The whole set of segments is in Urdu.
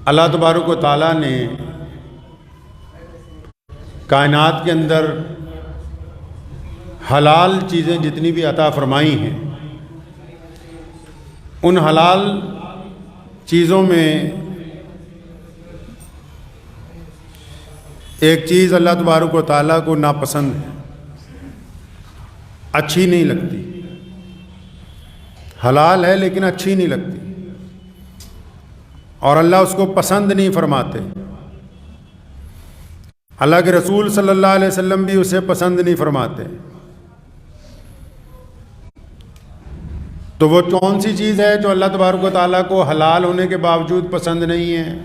اللہ تبارک و تعالیٰ نے کائنات کے اندر حلال چیزیں جتنی بھی عطا فرمائی ہیں، ان حلال چیزوں میں ایک چیز اللہ تبارک و تعالیٰ کو ناپسند ہے، اچھی نہیں لگتی، حلال ہے لیکن اچھی نہیں لگتی، اور اللہ اس کو پسند نہیں فرماتے۔ اللہ کے رسول صلی اللہ علیہ وسلم بھی اسے پسند نہیں فرماتے۔ تو وہ کون سی چیز ہے جو اللہ تبارک و تعالیٰ کو حلال ہونے کے باوجود پسند نہیں ہے،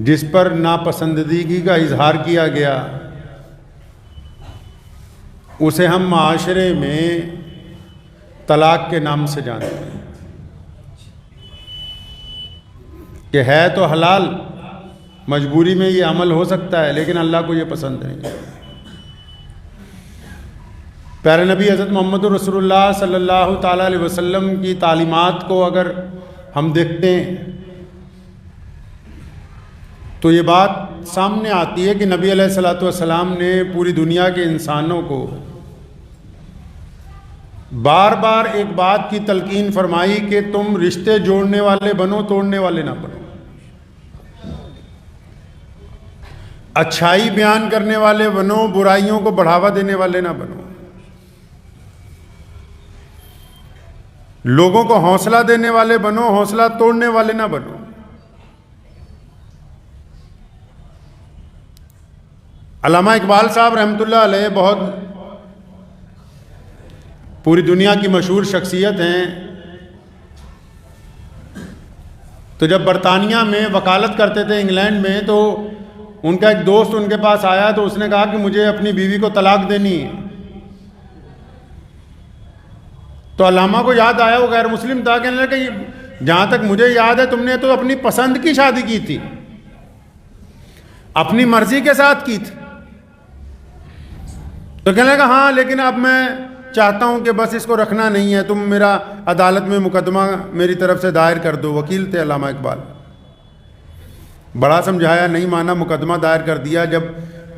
جس پر ناپسندیدگی کا اظہار کیا گیا؟ اسے ہم معاشرے میں طلاق کے نام سے جانتے ہیں کہ ہے تو حلال، مجبوری میں یہ عمل ہو سکتا ہے، لیکن اللہ کو یہ پسند نہیں ہے۔ پیارے نبی حضرت محمد رسول اللہ صلی اللہ تعالیٰ علیہ وسلم کی تعلیمات کو اگر ہم دیکھتے ہیں تو یہ بات سامنے آتی ہے کہ نبی علیہ الصلوۃ والسلام نے پوری دنیا کے انسانوں کو بار بار ایک بات کی تلقین فرمائی کہ تم رشتے جوڑنے والے بنو، توڑنے والے نہ بنو، اچھائی بیان کرنے والے بنو، برائیوں کو بڑھاوا دینے والے نہ بنو، لوگوں کو حوصلہ دینے والے بنو، حوصلہ توڑنے والے نہ بنو۔ علامہ اقبال صاحب رحمۃ اللہ علیہ بہت پوری دنیا کی مشہور شخصیت ہیں۔ تو جب برطانیہ میں وکالت کرتے تھے انگلینڈ میں، تو ان کا ایک دوست ان کے پاس آیا تو اس نے کہا کہ مجھے اپنی بیوی کو طلاق دینی ہے۔ تو علامہ کو یاد آیا، وہ غیر مسلم تھا، کہنے لگا کہ جہاں تک مجھے یاد ہے تم نے تو اپنی پسند کی شادی کی تھی، اپنی مرضی کے ساتھ کی تھی۔ تو کہنے لگا ہاں، لیکن اب میں چاہتا ہوں کہ بس اس کو رکھنا نہیں ہے، تم میرا عدالت میں مقدمہ میری طرف سے دائر کر دو۔ وکیل تھے علامہ اقبال، بڑا سمجھایا، نہیں مانا، مقدمہ دائر کر دیا۔ جب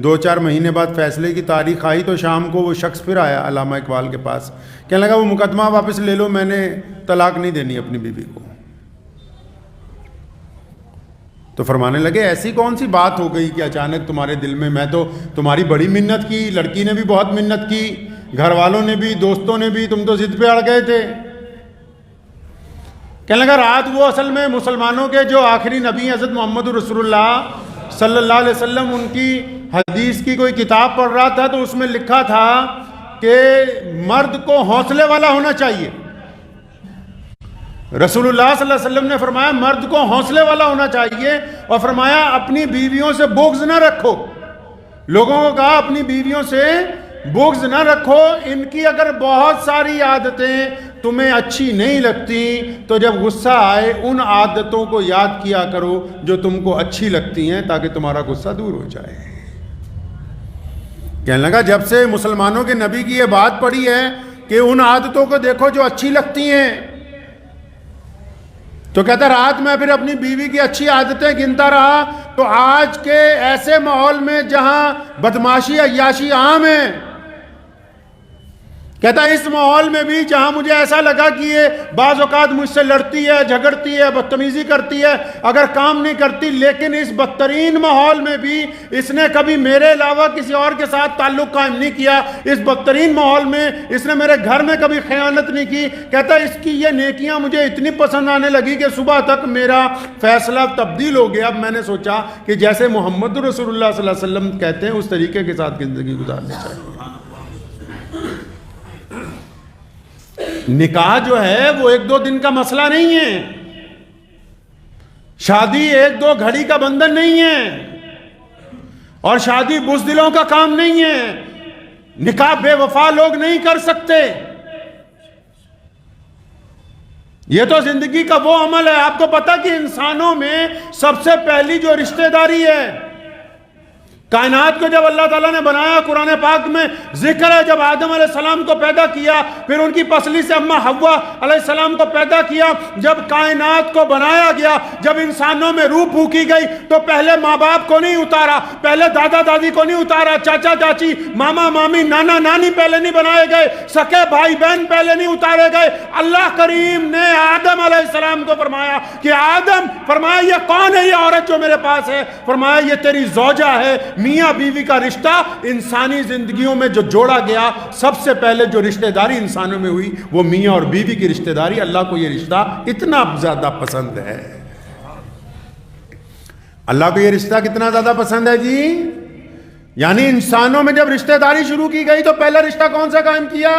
2-4 مہینے بعد فیصلے کی تاریخ آئی تو شام کو وہ شخص پھر آیا علامہ اقبال کے پاس، کہنے لگا وہ مقدمہ واپس لے لو، میں نے طلاق نہیں دینی اپنی بیوی کو۔ تو فرمانے لگے ایسی کون سی بات ہو گئی کہ اچانک تمہارے دل میں تو تمہاری بڑی منت کی، لڑکی نے بھی بہت منت کی، گھر والوں نے بھی، دوستوں نے بھی، تم تو ضد پہ اڑ گئے تھے۔ کہنے لگا رات وہ اصل میں مسلمانوں کے جو آخری نبی حضرت محمد رسول اللہ صلی اللہ علیہ وسلم، ان کی حدیث کی کوئی کتاب پڑھ رہا تھا، تو اس میں لکھا تھا کہ مرد کو حوصلے والا ہونا چاہیے۔ رسول اللہ صلی اللہ علیہ وسلم نے فرمایا مرد کو حوصلے والا ہونا چاہیے، اور فرمایا اپنی بیویوں سے بغض نہ رکھو۔ لوگوں کو کہا اپنی بیویوں سے بغض نہ رکھو، ان کی اگر بہت ساری عادتیں تمہیں اچھی نہیں لگتی تو جب غصہ آئے ان عادتوں کو یاد کیا کرو جو تم کو اچھی لگتی ہیں، تاکہ تمہارا غصہ دور ہو جائے۔ کہنے لگا جب سے مسلمانوں کے نبی کی یہ بات پڑھی ہے کہ ان عادتوں کو دیکھو جو اچھی لگتی ہیں، تو کہتا رات میں پھر اپنی بیوی کی اچھی عادتیں گنتا رہا، تو آج کے ایسے ماحول میں جہاں بدماشی عیاشی عام ہے، کہتا اس ماحول میں بھی جہاں مجھے ایسا لگا کہ یہ بعض اوقات مجھ سے لڑتی ہے، جھگڑتی ہے، بدتمیزی کرتی ہے، اگر کام نہیں کرتی، لیکن اس بدترین ماحول میں بھی اس نے کبھی میرے علاوہ کسی اور کے ساتھ تعلق قائم نہیں کیا، اس بدترین ماحول میں اس نے میرے گھر میں کبھی خیانت نہیں کی۔ کہتا اس کی یہ نیکیاں مجھے اتنی پسند آنے لگی کہ صبح تک میرا فیصلہ تبدیل ہو گیا۔ اب میں نے سوچا کہ جیسے محمد رسول اللہ صلی اللہ علیہ وسلم کہتے ہیں اس طریقے کے ساتھ زندگی گزارنی چاہیے۔ نکاح جو ہے وہ 1-2 دن کا مسئلہ نہیں ہے، شادی 1-2 گھڑی کا بندھن نہیں ہے، اور شادی بزدلوں کا کام نہیں ہے، نکاح بے وفا لوگ نہیں کر سکتے۔ یہ تو زندگی کا وہ عمل ہے۔ آپ کو پتا کہ انسانوں میں سب سے پہلی جو رشتہ داری ہے کائنات کو جب اللہ تعالیٰ نے بنایا، قرآن پاک میں ذکر ہے جب آدم علیہ السلام کو پیدا کیا، پھر ان کی پسلی سے اماں حوا علیہ السلام کو پیدا کیا، جب کائنات کو بنایا گیا، جب انسانوں میں روح پھونکی گئی تو پہلے ماں باپ کو نہیں اتارا، پہلے دادا دادی کو نہیں اتارا، چاچا چاچی، ماما مامی، نانا نانی پہلے نہیں بنائے گئے، سکے بھائی بہن پہلے نہیں اتارے گئے۔ اللہ کریم نے آدم علیہ السلام کو فرمایا کہ آدم، فرمایا یہ کون ہے یہ عورت جو میرے پاس ہے؟ فرمایا یہ تیری زوجہ ہے۔ میاں بیوی کا رشتہ انسانی زندگیوں میں جو جوڑا گیا، سب سے پہلے جو رشتہ داری انسانوں میں ہوئی وہ میاں اور بیوی کی رشتہ داری۔ اللہ کو یہ رشتہ اتنا زیادہ پسند ہے، اللہ کو یہ رشتہ کتنا زیادہ پسند ہے جی؟ یعنی انسانوں میں جب رشتہ داری شروع کی گئی تو پہلا رشتہ کون سا قائم کیا؟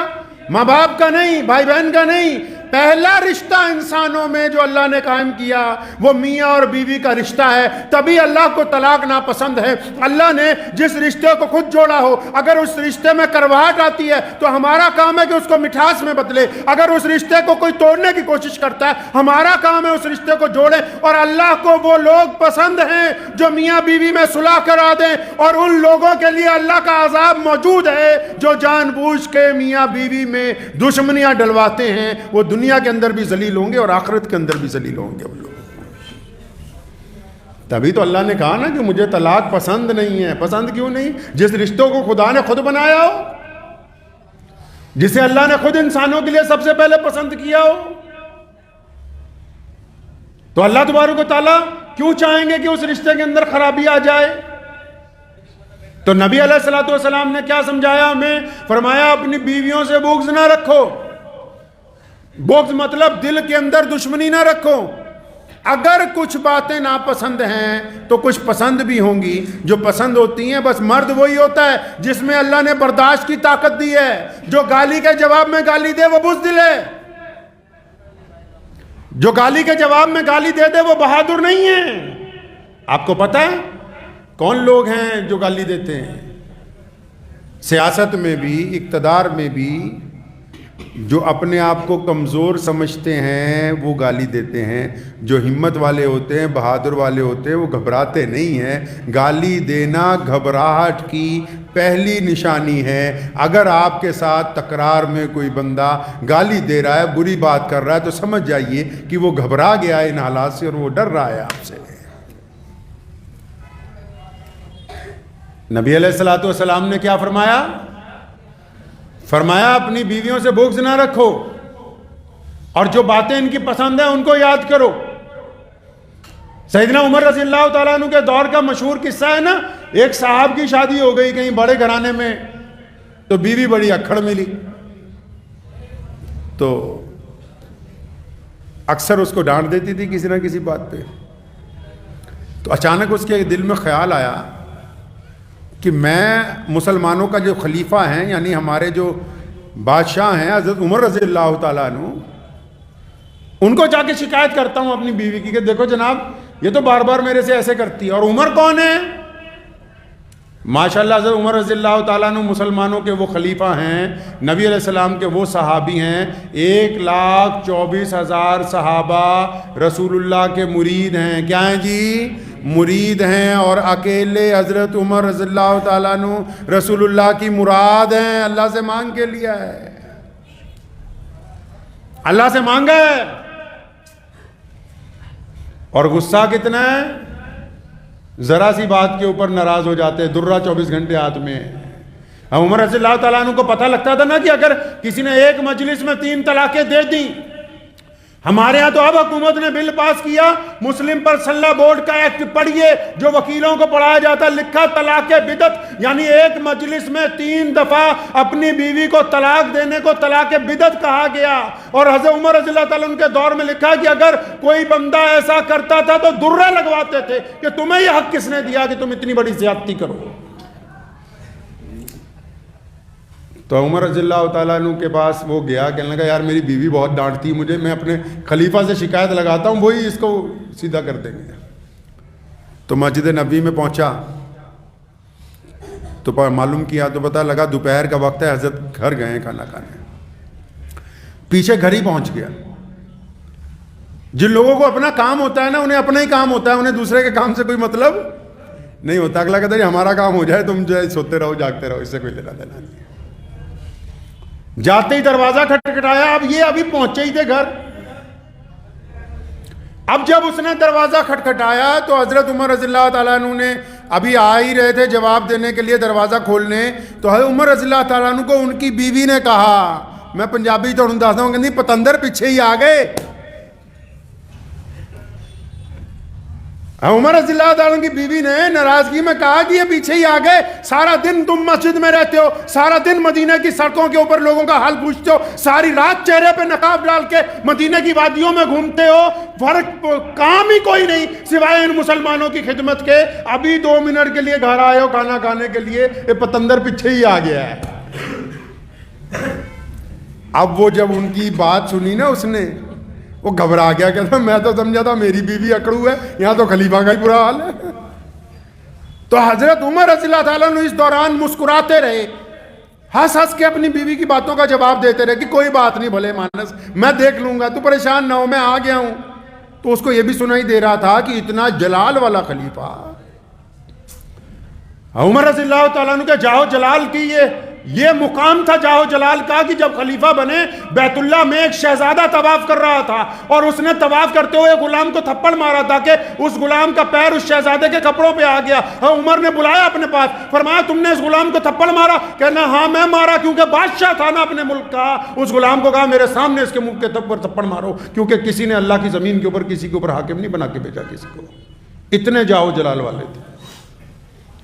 ماں باپ کا نہیں، بھائی بہن کا نہیں، پہلا رشتہ انسانوں میں جو اللہ نے قائم کیا وہ میاں اور بیوی کا رشتہ ہے۔ تبھی اللہ کو طلاق ناپسند ہے۔ اللہ نے جس رشتے کو خود جوڑا ہو، اگر اس رشتے میں کرواہٹ آتی ہے تو ہمارا کام ہے کہ اس کو مٹھاس میں بدلے، اگر اس رشتے کو کوئی توڑنے کی کوشش کرتا ہے ہمارا کام ہے اس رشتے کو جوڑے۔ اور اللہ کو وہ لوگ پسند ہیں جو میاں بیوی میں صلح کرا دیں، اور ان لوگوں کے لیے اللہ کا عذاب موجود ہے جو جان بوجھ کے میاں بیوی میں دشمنیاں ڈلواتے ہیں، وہ دنیا کے اندر بھی ذلیل ہوں گے اور آخرت کے اندر بھی ذلیل ہوں گے وہ لوگ۔ تبھی تو اللہ نے کہا نا کہ مجھے طلاق پسند نہیں ہے۔ پسند کیوں نہیں؟ جس رشتوں کو خدا نے خود بنایا ہو، جسے اللہ نے خود انسانوں کے لیے سب سے پہلے پسند کیا ہو، تو اللہ تبارک و تعالیٰ کیوں چاہیں گے کہ اس رشتے کے اندر خرابی آ جائے؟ تو نبی علیہ الصلوۃ والسلام نے کیا سمجھایا ہمیں؟ فرمایا اپنی بیویوں سے بغض نہ رکھو۔ بغض مطلب دل کے اندر دشمنی نہ رکھو۔ اگر کچھ باتیں ناپسند ہیں تو کچھ پسند بھی ہوں گی۔ جو پسند ہوتی ہیں بس مرد وہی ہوتا ہے جس میں اللہ نے برداشت کی طاقت دی ہے۔ جو گالی کے جواب میں گالی دے وہ بزدل ہے، جو گالی کے جواب میں گالی دے دے وہ بہادر نہیں ہے۔ آپ کو پتہ ہے کون لوگ ہیں جو گالی دیتے ہیں؟ سیاست میں بھی، اقتدار میں بھی جو اپنے آپ کو کمزور سمجھتے ہیں وہ گالی دیتے ہیں۔ جو ہمت والے ہوتے ہیں، بہادر والے ہوتے ہیں، وہ گھبراتے نہیں ہیں۔ گالی دینا گھبراہٹ کی پہلی نشانی ہے۔ اگر آپ کے ساتھ تکرار میں کوئی بندہ گالی دے رہا ہے، بری بات کر رہا ہے، تو سمجھ جائیے کہ وہ گھبرا گیا ہے ان حالات سے اور وہ ڈر رہا ہے آپ سے۔ نبی علیہ الصلوۃ والسلام نے کیا فرمایا؟ فرمایا اپنی بیویوں سے بغض نہ رکھو، اور جو باتیں ان کی پسند ہیں ان کو یاد کرو۔ سیدنا عمر رضی اللہ تعالیٰ عنہ کے دور کا مشہور قصہ ہے نا، ایک صاحب کی شادی ہو گئی کہیں بڑے گھرانے میں، تو بیوی بڑی اکھڑ ملی، تو اکثر اس کو ڈانٹ دیتی تھی کسی نہ کسی بات پہ۔ تو اچانک اس کے دل میں خیال آیا کہ میں مسلمانوں کا جو خلیفہ ہیں، یعنی ہمارے جو بادشاہ ہیں حضرت عمر رضی اللہ تعالیٰ عنہ، ان کو جا کے شکایت کرتا ہوں اپنی بیوی کی کہ دیکھو جناب یہ تو بار بار میرے سے ایسے کرتی ہے۔ اور عمر کون ہے؟ ماشاءاللہ حضرت عمر رضی اللہ تعالیٰ عنہ مسلمانوں کے وہ خلیفہ ہیں، نبی علیہ السلام کے وہ صحابی ہیں، 1,24,000 صحابہ رسول اللہ کے مرید ہیں۔ کیا ہیں جی؟ مرید ہیں، اور اکیلے حضرت عمر رضی اللہ تعالیٰ عنہ رسول اللہ کی مراد ہیں۔ اللہ سے مانگ کے لیا ہے، اللہ سے مانگا ہے، اور غصہ کتنا ہے؟ ذرا سی بات کے اوپر ناراض ہو جاتے ہیں۔ درہ 24 گھنٹے ہاتھ میں ہے۔ عمر رضی اللہ تعالیٰ عنہ کو پتہ لگتا تھا نا کہ اگر کسی نے ایک مجلس میں 3 طلاقیں دے دیں، ہمارے ہاں تو اب حکومت نے بل پاس کیا، مسلم پرسنل بورڈ کا ایکٹ پڑھیے جو وکیلوں کو پڑھایا جاتا، لکھا طلاق بدعت، یعنی ایک مجلس میں 3 دفعہ اپنی بیوی کو طلاق دینے کو طلاق بدعت کہا گیا۔ اور حضرت عمر رضی اللہ تعالیٰ عنہ کے دور میں لکھا کہ اگر کوئی بندہ ایسا کرتا تھا تو درہ لگواتے تھے کہ تمہیں یہ حق کس نے دیا کہ تم اتنی بڑی زیادتی کرو۔ تو عمر رضی اللہ تعالیٰ عنہ کے پاس وہ گیا، کہنے لگا یار میری بیوی بہت ڈانٹتی مجھے، میں اپنے خلیفہ سے شکایت لگاتا ہوں، وہی اس کو سیدھا کر دیں گے۔ تو مسجد نبوی میں پہنچا تو معلوم کیا تو پتہ لگا دوپہر کا وقت ہے، حضرت گھر گئے ہیں کھانا کھانے۔ پیچھے گھر ہی پہنچ گیا۔ جن لوگوں کو اپنا کام ہوتا ہے نا، انہیں اپنا ہی کام ہوتا ہے، انہیں دوسرے کے کام سے کوئی مطلب نہیں ہوتا. اگلا کہتا ہے ہمارا کام ہو جائے, تم جو ہے سوتے رہو جاگتے رہو, اس سے کوئی لینا دینا نہیں. جاتے ہی دروازہ کھٹکھٹایا. اب یہ ابھی پہنچے ہی تھے گھر. اب جب اس نے دروازہ کھٹکھٹایا تو حضرت عمر رضی اللہ تعالیٰ عنہ نے ابھی آ ہی رہے تھے جواب دینے کے لیے دروازہ کھولنے, تو حضرت عمر رضی اللہ تعالیٰ عنہ کو ان کی بیوی نے کہا, میں پنجابی تو دستا ہوں, کہ پتندر پیچھے ہی آ گئے. عمر رضی اللہ تعالیٰ کی بیوی نے ناراضگی میں کہا کہ یہ پیچھے ہی آ گئے. سارا دن تم مسجد میں رہتے ہو, سارا دن مدینہ کی سڑکوں کے اوپر لوگوں کا حال پوچھتے ہو, ساری رات چہرے پہ نقاب ڈال کے مدینہ کی وادیوں میں گھومتے ہو, فرق کام ہی کوئی نہیں سوائے ان مسلمانوں کی خدمت کے. ابھی 2 منٹ کے لیے گھر آئے ہو کھانا کھانے کے لیے, یہ پتندر پیچھے ہی آ گیا ہے. اب وہ جب ان کی بات سنی نا اس نے, وہ گھبرا گیا, کہتا میں تو سمجھا تھا میری بیوی اکڑو ہے, یہاں تو خلیفہ کا ہی برا حال ہے. تو حضرت عمر رضی اللہ تعالیٰ نے اس دوران مسکراتے رہے, ہنس ہنس کے اپنی بیوی کی باتوں کا جواب دیتے رہے کہ کوئی بات نہیں بھلے مانس, میں دیکھ لوں گا, تو پریشان نہ ہو, میں آ گیا ہوں. تو اس کو یہ بھی سنائی دے رہا تھا کہ اتنا جلال والا خلیفہ. عمر رضی اللہ تعالیٰ عنہ کے جاہو جلال کی یہ مقام تھا جاہو جلال کا, کہ جب خلیفہ بنے بیت اللہ میں ایک شہزادہ طواف کر رہا تھا, اور اس نے طواف کرتے ہوئے غلام کو تھپڑ مارا تھا کہ اس غلام کا پیر اس شہزادے کے کپڑوں پہ آ گیا. عمر نے بلایا اپنے پاس, فرمایا تم نے اس غلام کو تھپڑ مارا؟ کہنا ہاں میں مارا, کیونکہ بادشاہ تھا نا اپنے ملک کا. اس غلام کو کہا میرے سامنے اس کے منہ کے تھپڑ مارو, کیونکہ کسی نے اللہ کی زمین کے اوپر کسی کے اوپر حاکم نہیں بنا کے بھیجا کسی کو. اتنے جاہو جلال والے تھے.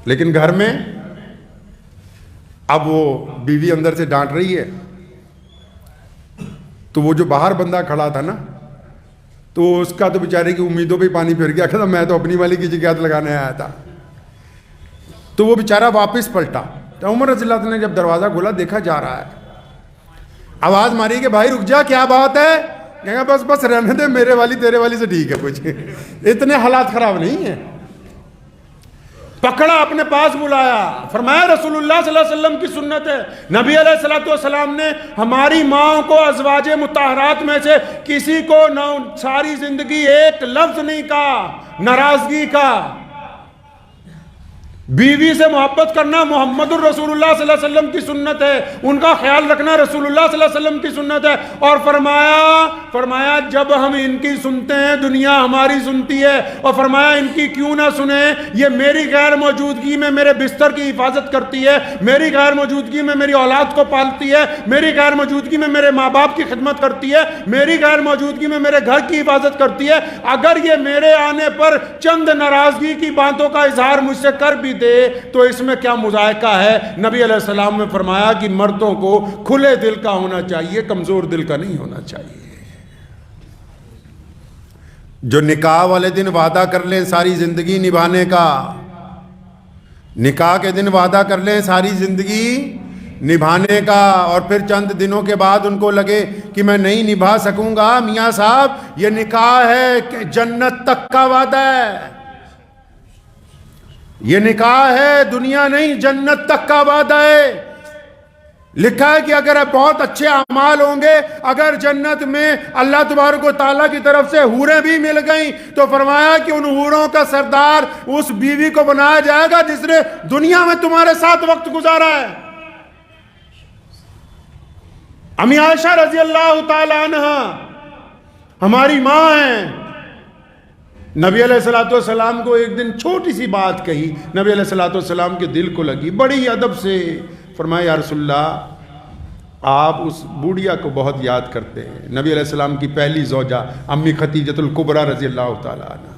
لیکن گھر میں اب وہ بیوی اندر سے ڈانٹ رہی ہے, تو وہ جو باہر بندہ کھڑا تھا نا, تو اس کا تو بیچارے کی امیدوں پہ پانی پھر گیا, کہتا میں تو اپنی والی کی شکایت لگانے آیا تھا. تو وہ بیچارہ واپس پلٹا. تو عمر رضی اللہ عنہ نے جب دروازہ کھولا دیکھا جا رہا ہے, آواز ماری کہ بھائی رک جا, کیا بات ہے؟ کہا بس رہنے دے, میرے والی تیرے والی سے ٹھیک ہے, کچھ اتنے حالات خراب نہیں ہیں. پکڑا اپنے پاس بلایا, فرمایا رسول اللہ صلی اللہ علیہ وسلم کی سنت ہے, نبی علیہ السلام نے ہماری ماں کو ازواج مطہرات میں سے کسی کو ساری زندگی ایک لفظ نہیں کہا ناراضگی کا. بیوی سے محبت کرنا محمد الرسول اللہ صلی اللہ علیہ وسلم کی سنت ہے, ان کا خیال رکھنا رسول اللہ صلی اللہ علیہ وسلم کی سنت ہے. اور فرمایا جب ہم ان کی سنتے ہیں دنیا ہماری سنتی ہے, اور فرمایا ان کی کیوں نہ سنیں, یہ میری غیر موجودگی میں میرے بستر کی حفاظت کرتی ہے, میری غیر موجودگی میں میری اولاد کو پالتی ہے, میری غیر موجودگی میں میرے ماں باپ کی خدمت کرتی ہے, میری غیر موجودگی میں میرے گھر کی حفاظت کرتی ہے. اگر یہ میرے آنے پر چند ناراضگی کی باتوں کا اظہار مجھ سے کر بھی دے تو اس میں کیا مذائقہ ہے؟ نبی علیہ السلام نے فرمایا کہ مردوں کو کھلے دل کا ہونا چاہیے, کمزور دل کا نہیں ہونا چاہیے. جو نکاح والے دن وعدہ کر لیں ساری زندگی نبھانے کا, نکاح کے دن وعدہ کر لیں ساری زندگی نبھانے کا, اور پھر چند دنوں کے بعد ان کو لگے کہ میں نہیں نبھا سکوں گا, میاں صاحب یہ نکاح ہے کہ جنت تک کا وعدہ ہے. یہ نکاح ہے, دنیا نہیں, جنت تک کا وعدہ ہے. لکھا ہے کہ اگر بہت اچھے اعمال ہوں گے, اگر جنت میں اللہ تبارک و تعالیٰ کی طرف سے حوریں بھی مل گئیں, تو فرمایا کہ ان حوروں کا سردار اس بیوی کو بنایا جائے گا جس نے دنیا میں تمہارے ساتھ وقت گزارا ہے. امی عائشہ رضی اللہ تعالی عنہ ہماری ماں ہیں. نبی علیہ السلام کو ایک دن چھوٹی سی بات کہی, نبی علیہ السلام کے دل کو لگی, بڑی ادب سے فرمایا یا رسول اللہ آپ اس بوڑھیا کو بہت یاد کرتے ہیں. نبی علیہ السلام کی پہلی زوجہ امی خدیجۃ الکبریٰ رضی اللہ تعالیٰ عنہ.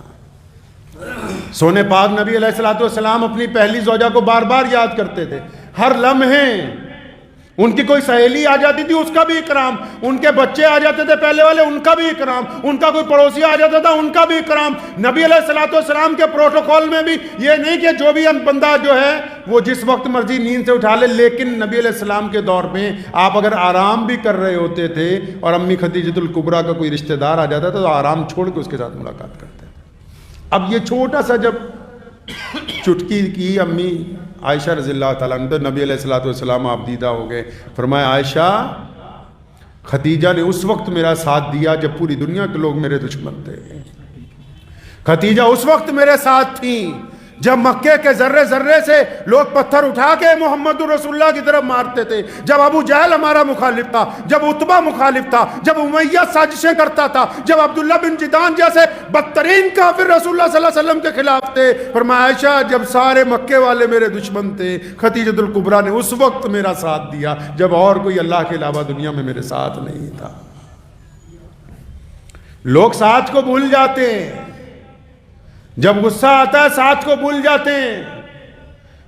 سونے پاک نبی علیہ السلام اپنی پہلی زوجہ کو بار بار یاد کرتے تھے, ہر لمحے. ان کی کوئی سہیلی آ جاتی تھی اس کا بھی اکرام, ان کے بچے آ جاتے تھے پہلے والے ان کا بھی اکرام, ان کا کوئی پڑوسی آ جاتا تھا ان کا بھی اکرام. نبی علیہ السلام کے پروٹوکول میں بھی یہ نہیں کہ جو بھی بندہ جو ہے وہ جس وقت مرضی نیند سے اٹھا لے, لیکن نبی علیہ السلام کے دور میں آپ اگر آرام بھی کر رہے ہوتے تھے اور امی خدیجۃ الکبریٰ کا کوئی رشتہ دار آ جاتا تھا تو آرام چھوڑ کے اس کے ساتھ ملاقات کرتے تھے. اب یہ چھوٹا سا جب چٹکی کی امی عائشہ رضی اللہ تعالیٰ عنہ, نبی علیہ السلام آپ دیدہ ہو گئے. فرمایا عائشہ خدیجہ نے اس وقت میرا ساتھ دیا جب پوری دنیا کے لوگ میرے دشمن تھے, خدیجہ اس وقت میرے ساتھ تھیں جب مکے کے ذرے ذرے سے لوگ پتھر اٹھا کے محمد رسول اللہ کی طرف مارتے تھے، جب ابو جہل ہمارا مخالف تھا، جب عتبہ مخالف تھا، جب امیہ سازشیں کرتا تھا، جب عبداللہ بن جدان جیسے بدترین کافر رسول اللہ صلی اللہ علیہ وسلم کے خلاف تھے، فرمایا عائشہ جب سارے مکے والے میرے دشمن تھے، خدیجہ الکبریٰ نے اس وقت میرا ساتھ دیا جب اور کوئی اللہ کے علاوہ دنیا میں میرے ساتھ نہیں تھا۔ لوگ ساتھ کو بھول جاتے ہیں، جب غصہ آتا ہے ساتھ کو بھول جاتے ہیں۔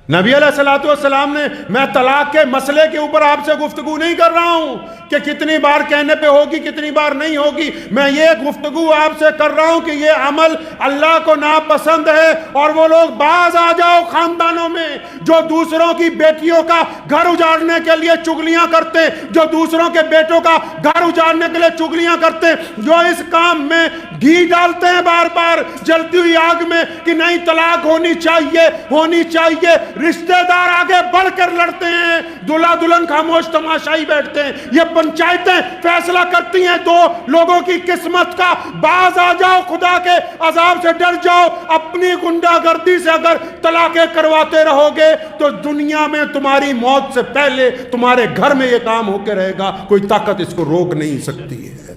نبی علیہ السلام نے، میں طلاق کے مسئلے کے اوپر آپ سے گفتگو نہیں کر رہا ہوں کہ کتنی بار کہنے پہ ہوگی کتنی بار نہیں ہوگی، میں یہ گفتگو آپ سے کر رہا ہوں کہ یہ عمل اللہ کو ناپسند ہے، اور وہ لوگ باز آ جاؤ خاندانوں میں جو دوسروں کی بیٹیوں کا گھر اجاڑنے کے لیے چگلیاں کرتے، جو دوسروں کے بیٹوں کا گھر اجاڑنے کے لیے چگلیاں کرتے، جو اس کام میں گھی ڈالتے ہیں بار بار جلتی ہوئی آگ میں کہ نہیں طلاق ہونی چاہیے، رشتہ دار آگے بڑھ کر لڑتے ہیں، دلہا دلہن خاموش تماشائی بیٹھتے ہیں۔ یہ پنچایتیں فیصلہ کرتی ہیں دو لوگوں کی قسمت کا۔ باز آ جاؤ، خدا کے عذاب سے ڈر جاؤ۔ اپنی گنڈا گردی سے اگر طلاقیں کرواتے رہو گے تو دنیا میں تمہاری موت سے پہلے تمہارے گھر میں یہ کام ہو کے رہے گا، کوئی طاقت اس کو روک نہیں سکتی ہے۔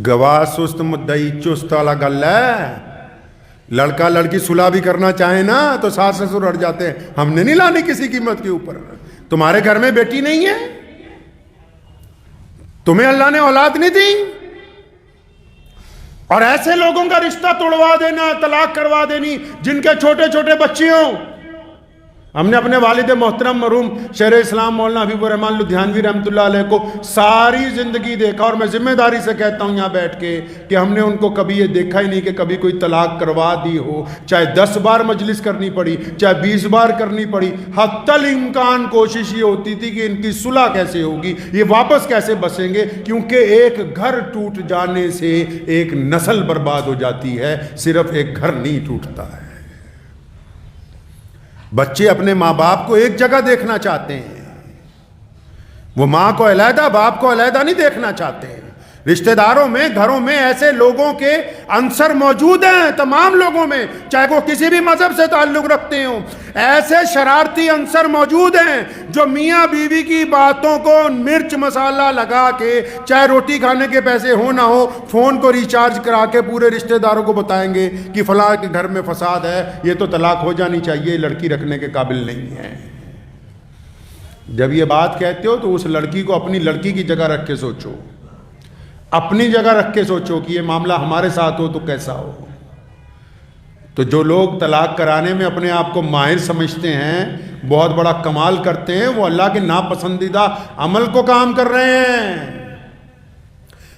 گواہ سست مدعی چست والا گل ہے۔ لڑکا لڑکی صلح بھی کرنا چاہے نا تو ساس سسر اڑ جاتے ہیں، ہم نے نہیں لانی کسی قیمت کے اوپر۔ تمہارے گھر میں بیٹی نہیں ہے، تمہیں اللہ نے اولاد نہیں دی، اور ایسے لوگوں کا رشتہ توڑوا دینا، طلاق کروا دینی جن کے چھوٹے چھوٹے بچے ہوں۔ ہم نے اپنے والد محترم مرحوم شیخ اسلام مولانا حبیب الرحمن لدھیانوی رحمۃ اللہ علیہ کو ساری زندگی دیکھا، اور میں ذمہ داری سے کہتا ہوں یہاں بیٹھ کے کہ ہم نے ان کو کبھی یہ دیکھا ہی نہیں کہ کبھی کوئی طلاق کروا دی ہو، چاہے 10 بار مجلس کرنی پڑی، چاہے 20 بار کرنی پڑی، حتی الامکان کوشش یہ ہوتی تھی کہ ان کی صلح کیسے ہوگی، یہ واپس کیسے بسیں گے، کیونکہ ایک گھر ٹوٹ جانے سے ایک نسل برباد ہو جاتی ہے، صرف ایک گھر نہیں ٹوٹتا ہے۔ بچے اپنے ماں باپ کو ایک جگہ دیکھنا چاہتے ہیں، وہ ماں کو علیحدہ باپ کو علیحدہ نہیں دیکھنا چاہتے ہیں۔ رشتہ داروں میں، گھروں میں ایسے لوگوں کے عنصر موجود ہیں، تمام لوگوں میں، چاہے وہ کسی بھی مذہب سے تعلق رکھتے ہوں، ایسے شرارتی عنصر موجود ہیں جو میاں بیوی کی باتوں کو مرچ مسالہ لگا کے، چاہے روٹی کھانے کے پیسے ہو نہ ہو، فون کو ریچارج کرا کے پورے رشتہ داروں کو بتائیں گے کہ فلاں کے گھر میں فساد ہے، یہ تو طلاق ہو جانی چاہیے، لڑکی رکھنے کے قابل نہیں ہے۔ جب یہ بات کہتے ہو تو اس لڑکی کو اپنی لڑکی کی جگہ رکھ کے سوچو، اپنی جگہ رکھ کے سوچو کہ یہ معاملہ ہمارے ساتھ ہو تو کیسا ہو۔ تو جو لوگ طلاق کرانے میں اپنے آپ کو ماہر سمجھتے ہیں، بہت بڑا کمال کرتے ہیں، وہ اللہ کے ناپسندیدہ عمل کو کام کر رہے ہیں۔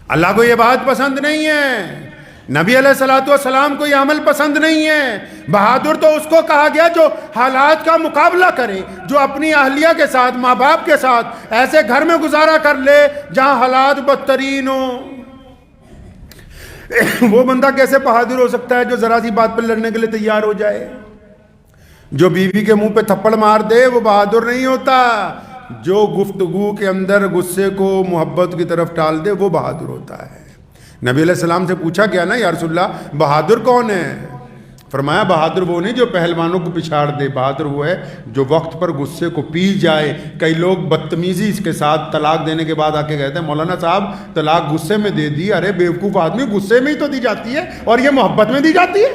اللہ کو یہ بات پسند نہیں ہے، نبی علیہ السلام کو یہ عمل پسند نہیں ہے۔ بہادر تو اس کو کہا گیا جو حالات کا مقابلہ کرے، جو اپنی اہلیہ کے ساتھ، ماں باپ کے ساتھ ایسے گھر میں گزارا کر لے جہاں حالات بدترین ہوں۔ وہ بندہ کیسے بہادر ہو سکتا ہے جو ذرا سی بات پر لڑنے کے لیے تیار ہو جائے؟ جو بیوی کے منہ پہ تھپڑ مار دے وہ بہادر نہیں ہوتا، جو گفتگو کے اندر غصے کو محبت کی طرف ٹال دے وہ بہادر ہوتا ہے۔ نبی علیہ السلام سے پوچھا گیا نا، یا رسول اللہ بہادر کون ہے؟ فرمایا بہادر وہ نہیں جو پہلوانوں کو پچھاڑ دے، بہادر وہ ہے جو وقت پر غصے کو پی جائے۔ کئی لوگ بدتمیزی اس کے ساتھ طلاق دینے کے بعد آ کے کہتے ہیں مولانا صاحب طلاق غصے میں دے دی۔ ارے بیوقوف آدمی، غصے میں ہی تو دی جاتی ہے، اور یہ محبت میں دی جاتی ہے،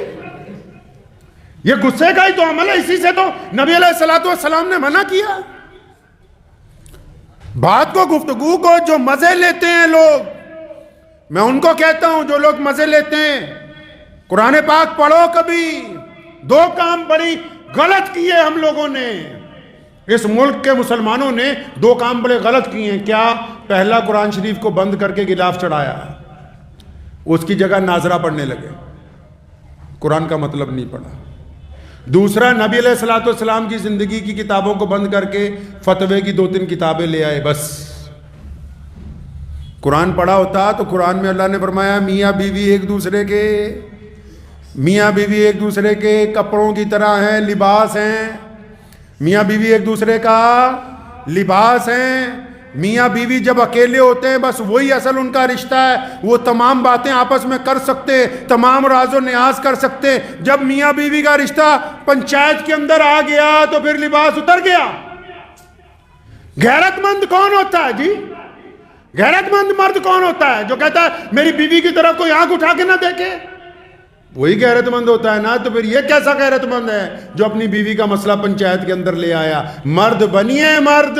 یہ غصے کا ہی تو عمل ہے، اسی سے تو نبی علیہ السلام نے منع کیا۔ بات کو، گفتگو کو جو مزے لیتے ہیں لوگ، میں ان کو کہتا ہوں جو لوگ مزے لیتے ہیں، قرآن پاک پڑھو کبھی۔ 2 کام بڑی غلط کیے ہم لوگوں نے، اس ملک کے مسلمانوں نے 2 کام بڑے غلط کیے ہیں۔ کیا؟ پہلا، قرآن شریف کو بند کر کے غلاف چڑھایا، اس کی جگہ ناظرہ پڑھنے لگے، قرآن کا مطلب نہیں پڑھا۔ دوسرا، نبی علیہ السلام کی زندگی کی کتابوں کو بند کر کے فتوے کی 2-3 کتابیں لے آئے، بس۔ قرآن پڑھا ہوتا تو قرآن میں اللہ نے فرمایا میاں بیوی ایک دوسرے کے کپڑوں کی طرح ہیں، لباس ہیں، میاں بیوی ایک دوسرے کا لباس ہیں، میاں بیوی جب اکیلے ہوتے ہیں بس وہی اصل ان کا رشتہ ہے، وہ تمام باتیں آپس میں کر سکتے، تمام راز و نیاز کر سکتے۔ جب میاں بیوی کا رشتہ پنچایت کے اندر آ گیا تو پھر لباس اتر گیا۔ غیرت مند کون ہوتا ہے جی؟ غیرت مند مرد کون ہوتا ہے جو کہتا ہے میری بیوی کی طرف کوئی آنکھ اٹھا کے نہ دیکھے؟ وہی غیرت مند ہوتا ہے نا۔ تو پھر یہ کیسا غیرت مند ہے جو اپنی بیوی کا مسئلہ پنچایت کے اندر لے آیا؟ مرد بنیے، مرد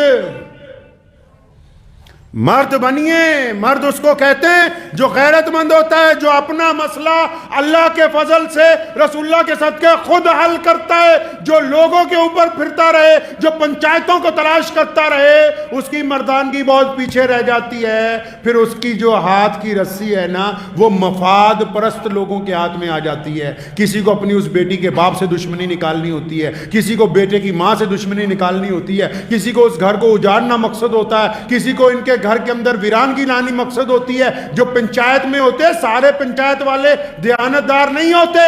بنیے۔ مرد اس کو کہتے ہیں جو غیرت مند ہوتا ہے، جو اپنا مسئلہ اللہ کے فضل سے رسول اللہ کے صدقے خود حل کرتا ہے، جو لوگوں کے اوپر پھرتا رہے، جو پنچایتوں کو تلاش کرتا رہے، اس کی مردانگی بہت پیچھے رہ جاتی ہے۔ پھر اس کی جو ہاتھ کی رسی ہے نا، وہ مفاد پرست لوگوں کے ہاتھ میں آ جاتی ہے۔ کسی کو اپنی اس بیٹی کے باپ سے دشمنی نکالنی ہوتی ہے، کسی کو بیٹے کی ماں سے دشمنی نکالنی ہوتی ہے، کسی کو اس گھر کو اجاڑنا مقصد ہوتا ہے، کسی کو ان کے گھر کے اندر ویرانگی لانی مقصد ہوتی ہے۔ جو پنچایت میں ہوتے سارے پنچایت والے دیانتدار نہیں ہوتے،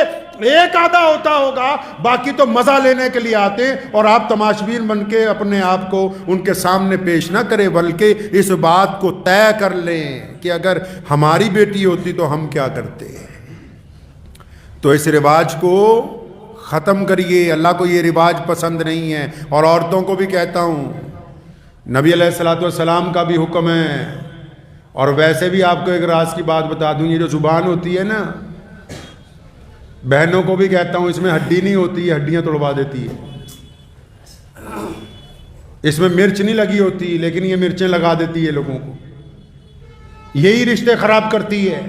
ایک آدھا ہوتا ہوگا، باقی تو مزہ لینے کے لیے آتے ہیں۔ اور آپ تماشبین بن کے اپنے آپ کو ان کے سامنے پیش نہ کریں، بلکہ اس بات کو طے کر لیں کہ اگر ہماری بیٹی ہوتی تو ہم کیا کرتے۔ تو اس رواج کو ختم کریے، اللہ کو یہ رواج پسند نہیں ہے۔ اور عورتوں کو بھی کہتا ہوں، نبی علیہ الصلوۃ والسلام کا بھی حکم ہے۔ اور ویسے بھی آپ کو ایک راز کی بات بتا دوں، یہ جو زبان ہوتی ہے نا، بہنوں کو بھی کہتا ہوں، اس میں ہڈی نہیں ہوتی ہے، ہڈیاں توڑوا دیتی ہے۔ اس میں مرچ نہیں لگی ہوتی، لیکن یہ مرچیں لگا دیتی ہے لوگوں کو، یہی رشتے خراب کرتی ہے۔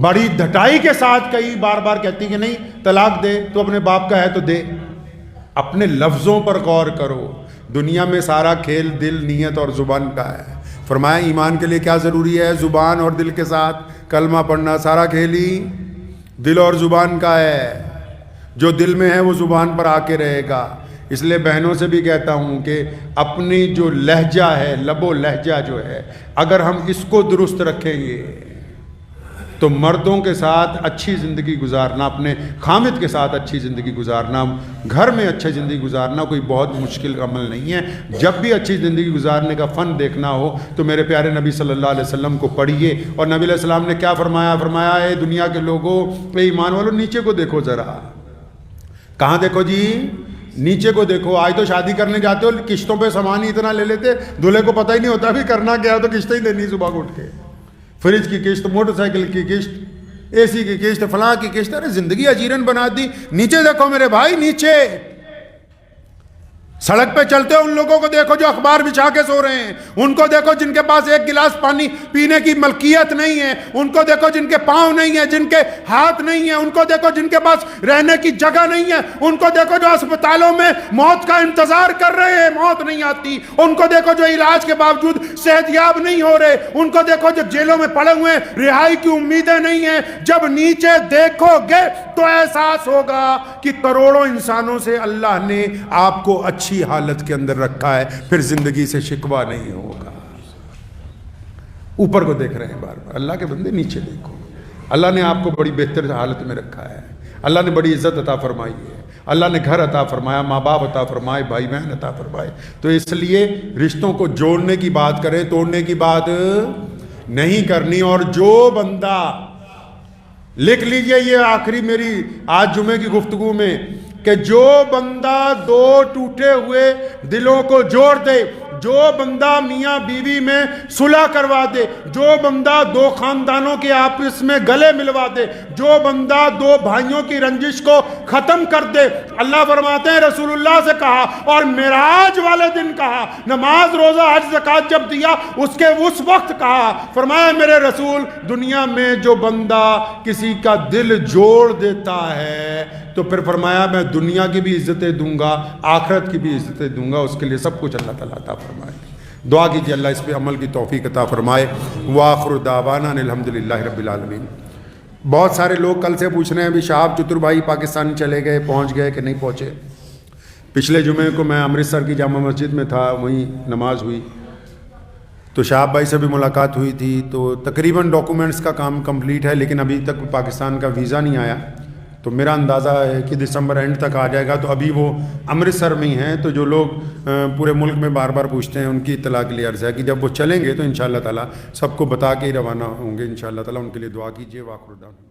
بڑی دھٹائی کے ساتھ کئی بار بار کہتی کہ نہیں طلاق دے، تو اپنے باپ کا ہے تو دے۔ اپنے لفظوں پر غور کرو۔ دنیا میں سارا کھیل دل، نیت اور زبان کا ہے۔ فرمایا ایمان کے لیے کیا ضروری ہے؟ زبان اور دل کے ساتھ کلمہ پڑھنا۔ سارا کھیل ہی دل اور زبان کا ہے۔ جو دل میں ہے وہ زبان پر آ کے رہے گا۔ اس لیے بہنوں سے بھی کہتا ہوں کہ اپنی جو لہجہ ہے، لب و لہجہ جو ہے، اگر ہم اس کو درست رکھیں گے تو مردوں کے ساتھ اچھی زندگی گزارنا، اپنے خامد کے ساتھ اچھی زندگی گزارنا، گھر میں اچھی زندگی گزارنا کوئی بہت مشکل عمل نہیں ہے۔ جب بھی اچھی زندگی گزارنے کا فن دیکھنا ہو تو میرے پیارے نبی صلی اللہ علیہ وسلم کو پڑھیے۔ اور نبی علیہ السلام نے کیا فرمایا؟ فرمایا اے دنیا کے لوگوں، اے ایمان والوں، نیچے کو دیکھو ذرا۔ کہاں دیکھو جی؟ نیچے کو دیکھو۔ آج تو شادی کرنے جاتے ہو، قسطوں پہ سامان ہی اتنا لے لیتے، دولہے کو پتہ ہی نہیں ہوتا بھی کرنا کیا ہے، تو قسطیں ہی دینی صبح کو اٹھ کے، فریج کی قسط، موٹر سائیکل کی قسط، اے سی کی قسط، فلاں کی قسط۔ ارے زندگی اجیرن بنا دی۔ نیچے دیکھو میرے بھائی، نیچے۔ سڑک پہ چلتے ہو ان لوگوں کو دیکھو جو اخبار بچھا کے سو رہے ہیں، ان کو دیکھو جن کے پاس ایک گلاس پانی پینے کی ملکیت نہیں ہے، ان کو دیکھو جن کے پاؤں نہیں ہیں، جن کے ہاتھ نہیں ہیں، ان کو دیکھو جن کے پاس رہنے کی جگہ نہیں ہے، ان کو دیکھو جو اسپتالوں میں موت کا انتظار کر رہے ہیں، موت نہیں آتی، ان کو دیکھو جو علاج کے باوجود صحت یاب نہیں ہو رہے، ان کو دیکھو جو جیلوں میں پڑے ہوئے ہیں، رہائی کی امیدیں نہیں ہیں۔ جب نیچے دیکھو گے تو احساس ہوگا کہ کروڑوں انسانوں سے اللہ نے آپ کو اچھی حالت کے اندر رکھا ہے، پھر زندگی سے شکوہ نہیں ہوگا۔ اوپر کو دیکھ رہے ہیں بار بار، اللہ کے بندے نیچے دیکھو۔ اللہ نے آپ کو بڑی بہتر حالت میں رکھا ہے، اللہ نے بڑی عزت عطا فرمائی ہے، اللہ نے گھر عطا فرمایا، ماں باپ عطا فرمائے، بھائی بہن عطا فرمائے۔ تو اس لیے رشتوں کو جوڑنے کی بات کریں، توڑنے کی بات نہیں کرنی۔ اور جو بندہ، لکھ لیجئے یہ آخری میری آج جمعے کی گفتگو میں، کہ جو بندہ دو ٹوٹے ہوئے دلوں کو جوڑ دے، جو بندہ میاں بیوی میں صلح کروا دے، جو بندہ دو خاندانوں کے آپس میں گلے ملوا دے، جو بندہ دو بھائیوں کی رنجش کو ختم کر دے، اللہ فرماتے ہیں رسول اللہ سے کہا اور معراج والے دن کہا، نماز روزہ حج زکوٰۃ جب دیا اس کے اس وقت کہا، فرمایا میرے رسول دنیا میں جو بندہ کسی کا دل جوڑ دیتا ہے تو پھر فرمایا میں دنیا کی بھی عزتیں دوں گا، آخرت کی بھی عزتیں دوں گا، اس کے لیے سب کچھ اللہ تعالیٰ عطا فرمائے۔ دعا کیجیے اللہ اس پہ عمل کی توفیق عطا فرمائے۔ وآخر دعوانا الحمدللہ رب العالمین۔ بہت سارے لوگ کل سے پوچھ رہے ہیں بھی شہاب چتر بھائی پاکستان چلے گئے، پہنچ گئے کہ نہیں پہنچے۔ پچھلے جمعے کو میں امرتسر کی جامع مسجد میں تھا، وہیں نماز ہوئی تو شہاب بھائی سے بھی ملاقات ہوئی تھی، تو تقریباً ڈاکومنٹس کا کام کمپلیٹ ہے، لیکن ابھی تک پاکستان کا ویزا نہیں آیا۔ تو میرا اندازہ ہے کہ دسمبر اینڈ تک آ جائے گا. تو ابھی وہ امرتسر میں ہی ہیں, تو جو لوگ پورے ملک میں بار بار پوچھتے ہیں ان کی اطلاع کے لیے عرض ہے کہ جب وہ چلیں گے تو انشاءاللہ تعالیٰ سب کو بتا کے ہی روانہ ہوں گے انشاءاللہ تعالیٰ. ان کے لیے دعا کیجیے. واخر دعوانا